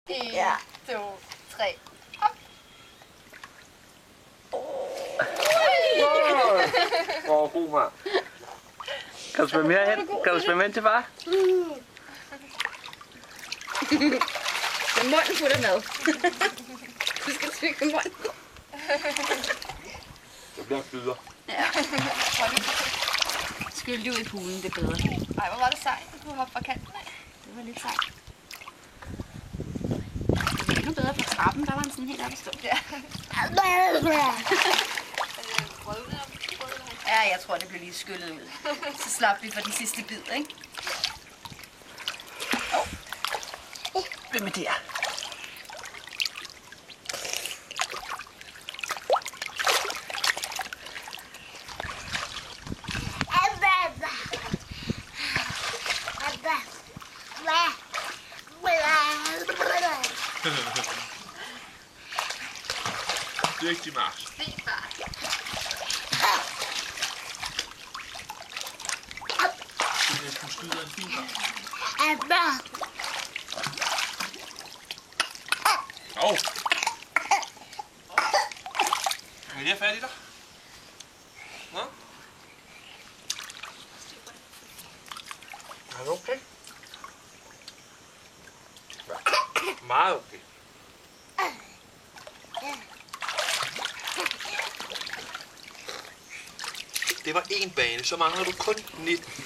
1, 2, 3. Hop. Åh, god mand. Kan du svømme herhen? Kan du svømme hen til far? Med munden fuld af mad. Du skal trykke munden. Det bliver byder. Ja. Skyld det ud i poolen, det er bedre. Ej, hvor var det sejt, at du hoppe fra kanten af. Det var lidt sejt. Det var endnu bedre på trappen, der var han sådan helt oppe at stå. Ja. Ja, jeg tror, det blev lige skyllet ud. Så slap vi for de sidste bid, ikke? Hvem er det? Rigtig Mars. Fint, far. Hun skyder en fin far. Åh! Kan jeg fat i dig? Nå? Er du okay? Meget okay. Det var én bane, så mangler du kun 19.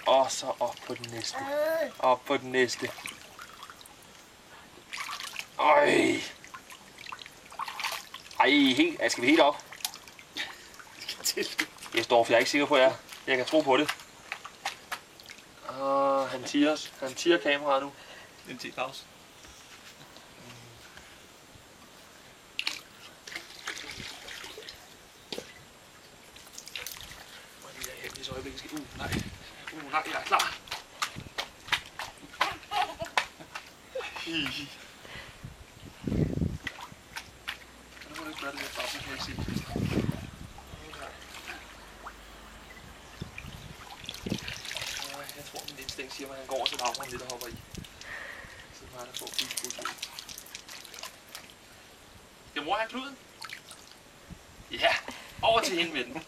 Og så op på den næste. Op på den næste. Øj. Ej, helt, skal vi helt op? Jeg er ikke sikker på, at jeg kan tro på det. Han tiger kameraet nu. En 10 pause. Nej. Nej, jeg er klar. Nu må du ikke gøre det, jeg bare kan ikke sige. Jeg tror, min instinkt siger mig, at han går, så laver han lidt og hopper i. Så er der får fint. Skal mor have kluden? Ja, over til hende med den.